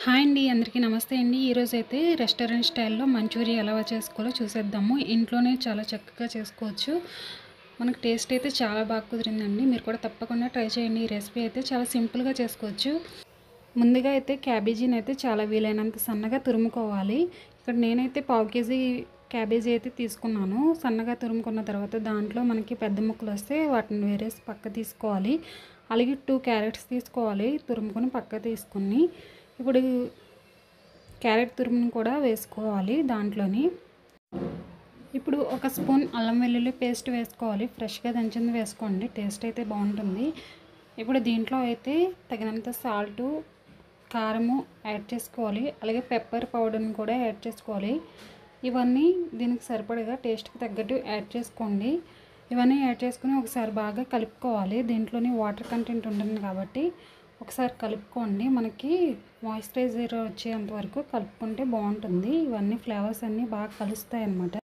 Hi అండి, అందరికీ నమస్తే అండి. ఈరోజైతే రెస్టారెంట్ స్టైల్లో మంచూరియా ఎలా చేసుకోవాలో చూసేద్దాము. ఇంట్లోనే చాలా చక్కగా చేసుకోవచ్చు. మనకు టేస్ట్ అయితే చాలా బాగా కుదిరిందండి. మీరు కూడా తప్పకుండా ట్రై చేయండి. ఈ రెసిపీ అయితే చాలా సింపుల్గా చేసుకోవచ్చు. ముందుగా అయితే క్యాబేజీని అయితే చాలా వీలైనంత సన్నగా తురుముకోవాలి. ఇక్కడ నేనైతే పావు కేజీ క్యాబేజీ అయితే తీసుకున్నాను. సన్నగా తురుముకున్న తర్వాత దాంట్లో మనకి పెద్ద ముక్కలు వస్తే వాటిని వేరేసి పక్క తీసుకోవాలి. అలాగే 2 క్యారెట్స్ తీసుకోవాలి, తురుముకొని పక్క తీసుకుని. ఇప్పుడు క్యారెట్ తురుమును కూడా వేసుకోవాలి దాంట్లోని. ఇప్పుడు ఒక స్పూన్ అల్లం వెల్లుల్లి పేస్ట్ వేసుకోవాలి. ఫ్రెష్గా దంచింది వేసుకోండి, టేస్ట్ అయితే బాగుంటుంది. ఇప్పుడు దీంట్లో అయితే తగినంత సాల్టు, కారము యాడ్ చేసుకోవాలి. అలాగే పెప్పర్ పౌడర్ని కూడా యాడ్ చేసుకోవాలి. ఇవన్నీ దీనికి సరిపడగా టేస్ట్కి తగ్గట్టు యాడ్ చేసుకోండి. ఇవన్నీ యాడ్ చేసుకుని ఒకసారి బాగా కలుపుకోవాలి. దీంట్లోని వాటర్ కంటెంట్ ఉంటుంది కాబట్టి ఒకసారి కలుపుకోండి. మనకి మాయిశ్చరైజర్ వచ్చేంత వరకు కలుపుకుంటే బాగుంటుంది. ఇవన్నీ ఫ్లేవర్స్ అన్నీ బాగా కలుస్తాయి అన్నమాట.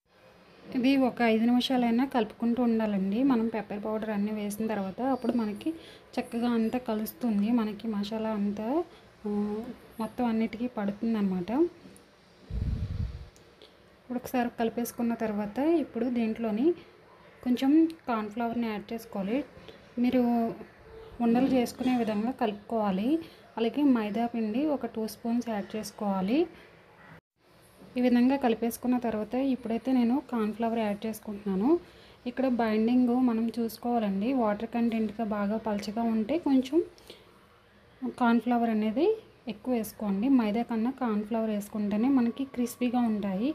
ఇది ఒక 5 నిమిషాలైనా కలుపుకుంటూ ఉండాలండి. మనం పెప్పర్ పౌడర్ అన్నీ వేసిన తర్వాత అప్పుడు మనకి చక్కగా అంతా కలుస్తుంది. మనకి మసాలా అంతా మొత్తం అన్నిటికీ పడుతుంది అన్నమాట. ఇప్పుడు ఒకసారి కలిపేసుకున్న తర్వాత ఇప్పుడు దీంట్లోని కొంచెం కార్న్ఫ్లవర్ని యాడ్ చేసుకోవాలి. మీరు ఉండలు చేసుకునే విధంగా కలుపుకోవాలి. అలాగే మైదా పిండి ఒక 2 స్పూన్స్ యాడ్ చేసుకోవాలి. ఈ విధంగా కలిపేసుకున్న తర్వాత ఇప్పుడైతే నేను కార్న్ఫ్లవర్ యాడ్ చేసుకుంటున్నాను. ఇక్కడ బైండింగ్ మనం చూసుకోవాలండి. వాటర్ కంటెంట్గా బాగా పలచగా ఉంటే కొంచెం కార్న్ఫ్లవర్ అనేది ఎక్కువ వేసుకోండి. మైదా కన్నా కార్న్ఫ్లవర్ వేసుకుంటేనే మనకి క్రిస్పీగా ఉంటాయి.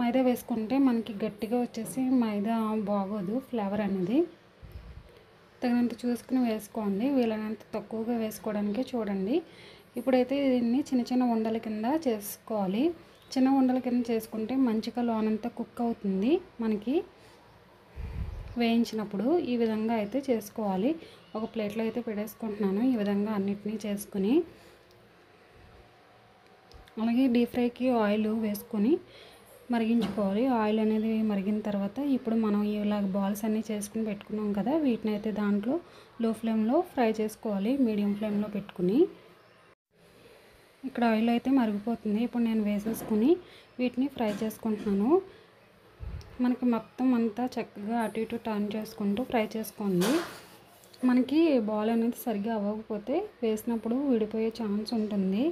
మైదా వేసుకుంటే మనకి గట్టిగా వచ్చేసి మైదా బాగోదు ఫ్లేవర్ అనేది. తగినంత చూసుకుని వేసుకోండి. వీలైనంత తక్కువగా వేసుకోవడానికే చూడండి. ఇప్పుడైతే దీన్ని చిన్న చిన్న ఉండల కింద చేసుకోవాలి. చిన్న ఉండల కింద చేసుకుంటే మంచిగా లోనంతా కుక్ అవుతుంది మనకి వేయించినప్పుడు. ఈ విధంగా అయితే చేసుకోవాలి. ఒక ప్లేట్లో అయితే పెట్టేసుకుంటున్నాను ఈ విధంగా అన్నిటినీ చేసుకుని. అలాగే డీప్ ఫ్రైకి ఆయిల్ వేసుకొని మరిగించుకోవాలి. ఆయిల్ అనేది మరిగిన తర్వాత ఇప్పుడు మనం ఇలాగ బాల్స్ అన్నీ చేసుకుని పెట్టుకున్నాం కదా, వీటిని అయితే దాంట్లో లో ఫ్లేమ్లో ఫ్రై చేసుకోవాలి, మీడియం ఫ్లేమ్లో పెట్టుకుని. ఇక్కడ ఆయిల్ అయితే మరిగిపోతుంది. ఇప్పుడు నేను వేసేసుకుని వీటిని ఫ్రై చేసుకుంటున్నాను. మనకి మొత్తం అంతా చక్కగా అటు ఇటు టర్న్ చేసుకుంటూ ఫ్రై చేసుకోండి. మనకి బాల్ అనేది సరిగ్గా అవ్వకపోతే వేసినప్పుడు విడిపోయే ఛాన్స్ ఉంటుంది.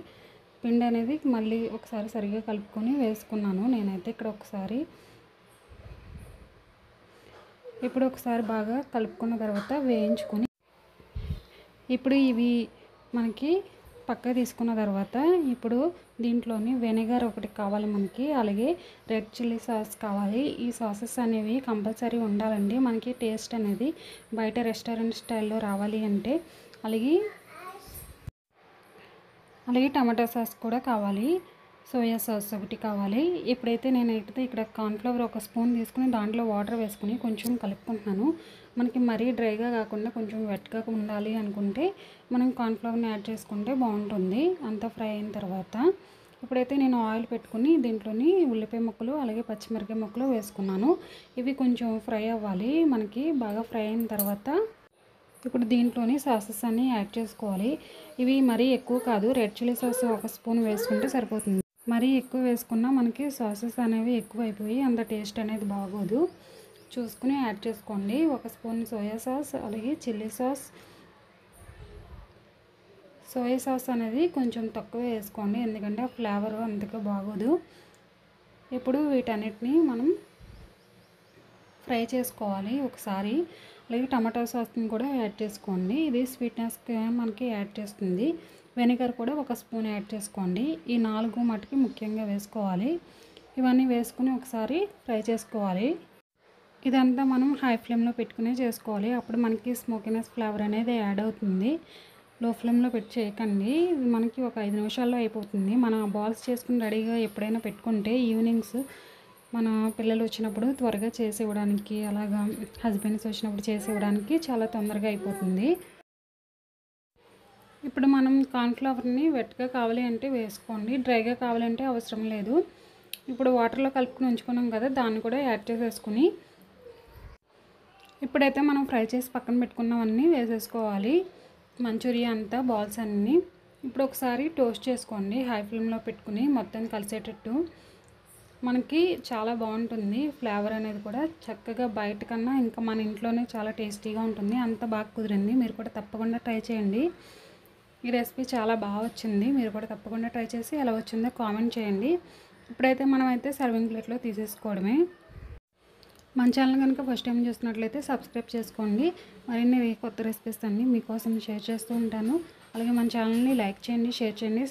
పిండి అనేది మళ్ళీ ఒకసారి సరిగ్గా కలుపుకొని వేసుకున్నాను నేనైతే ఇక్కడ ఒకసారి. ఇప్పుడు ఒకసారి బాగా కలుపుకున్న తర్వాత వేయించుకొని ఇప్పుడు ఇవి మనకి పక్క తీసుకున్న తర్వాత ఇప్పుడు దీంట్లోని వెనిగర్ ఒకటి కావాలి మనకి. అలాగే రెడ్ చిల్లీ సాస్ కావాలి. ఈ సాసెస్ అనేవి కంపల్సరీ ఉండాలండి మనకి టేస్ట్ అనేది బయట రెస్టారెంట్ స్టైల్లో రావాలి అంటే. అలాగే టమాటా సాస్ కూడా కావాలి. సోయా సాస్ ఒకటి కావాలి. ఇప్పుడైతే నేనైతే ఇక్కడ కార్న్ఫ్లవర్ ఒక స్పూన్ తీసుకుని దాంట్లో వాటర్ వేసుకుని కొంచెం కలుపుకుంటున్నాను. మనకి మరీ డ్రైగా కాకుండా కొంచెం వెట్గా ఉండాలి అనుకుంటే మనం కార్న్ఫ్లవర్ని యాడ్ చేసుకుంటే బాగుంటుంది అంతా ఫ్రై అయిన తర్వాత. ఇప్పుడైతే నేను ఆయిల్ పెట్టుకుని దీంట్లోని ఉల్లిపాయ ముక్కలు అలాగే పచ్చిమిరపకాయ ముక్కలు వేసుకున్నాను. ఇవి కొంచెం ఫ్రై అవ్వాలి. మనకి బాగా ఫ్రై అయిన తర్వాత ఇప్పుడు దీంట్లోని సాసెస్ అన్నీ యాడ్ చేసుకోవాలి. ఇవి మరీ ఎక్కువ కాదు. రెడ్ చిల్లీ సాస్ ఒక స్పూన్ వేసుకుంటే సరిపోతుంది. మరీ ఎక్కువ వేసుకున్నా మనకి సాసెస్ అనేవి ఎక్కువ అయిపోయి అంత టేస్ట్ అనేది బాగోదు. చూసుకుని యాడ్ చేసుకోండి. ఒక స్పూన్ సోయా సాస్ అలాగే చిల్లీ సాస్. సోయా సాస్ అనేది కొంచెం తక్కువ వేసుకోండి, ఎందుకంటే ఆ ఫ్లేవర్ అంతగా బాగోదు. ఇప్పుడు వీటన్నిటిని మనం ఫ్రై చేసుకోవాలి ఒకసారి. అలాగే టమాటా సాస్ని కూడా యాడ్ చేసుకోండి. ఇది స్వీట్నెస్కి మనకి యాడ్ చేస్తుంది. వెనిగర్ కూడా ఒక స్పూన్ యాడ్ చేసుకోండి. ఈ 4 మటుకి ముఖ్యంగా వేసుకోవాలి. ఇవన్నీ వేసుకుని ఒకసారి ఫ్రై చేసుకోవాలి. ఇదంతా మనం హై ఫ్లేమ్లో పెట్టుకునే చేసుకోవాలి. అప్పుడు మనకి స్మోకీనెస్ ఫ్లేవర్ అనేది యాడ్ అవుతుంది. లో ఫ్లేమ్లో పెట్టి చేయకండి. ఇది మనకి ఒక 5 నిమిషాల్లో అయిపోతుంది. మన బాల్స్ చేసుకుని రెడీగా ఎప్పుడైనా పెట్టుకుంటే ఈవినింగ్స్ మన పిల్లలు వచ్చినప్పుడు త్వరగా చేసి ఇవ్వడానికి, అలాగా హస్బెండ్స్ వచ్చినప్పుడు చేసి ఇవ్వడానికి చాలా తొందరగా అయిపోతుంది. ఇప్పుడు మనం కార్న్ఫ్లవర్ని వెట్గా కావాలి అంటే వేసుకోండి, డ్రైగా కావాలంటే అవసరం లేదు. ఇప్పుడు వాటర్లో కలుపుకొని ఉంచుకున్నాం కదా, దాన్ని కూడా యాడ్ చేసేసుకుని ఇప్పుడైతే మనం ఫ్రై చేసి పక్కన పెట్టుకున్నవన్నీ వేసేసుకోవాలి. మంచూరియా అంతా బాల్స్ అన్నీ ఇప్పుడు ఒకసారి టోస్ట్ చేసుకోండి హై ఫ్లేమ్లో పెట్టుకుని మొత్తం కలిసేటట్టు. మనకి చాలా బాగుంటుంది ఫ్లేవర్ అనేది కూడా. చక్కగా బయట కన్నా ఇంకా మన ఇంట్లోనే చాలా టేస్టీగా ఉంటుంది. అంత బాగా కుదిరింది. మీరు కూడా తప్పకుండా ట్రై చేయండి. ఈ రెసిపీ చాలా బాగా వచ్చింది. మీరు కూడా తప్పకుండా ట్రై చేసి ఎలా వచ్చిందో కామెంట్ చేయండి. ఇప్పుడైతే మనమైతే సర్వింగ్ ప్లేట్లో తీసేసుకోవడమే. మన ఛానల్ కనుక ఫస్ట్ టైం చూస్తున్నట్లయితే సబ్స్క్రైబ్ చేసుకోండి. మరిన్ని కొత్త రెసిపీస్ అన్నీ మీకోసం షేర్ చేస్తూ ఉంటాను. అలాగే మన ఛానల్ని లైక్ చేయండి, షేర్ చేయండి.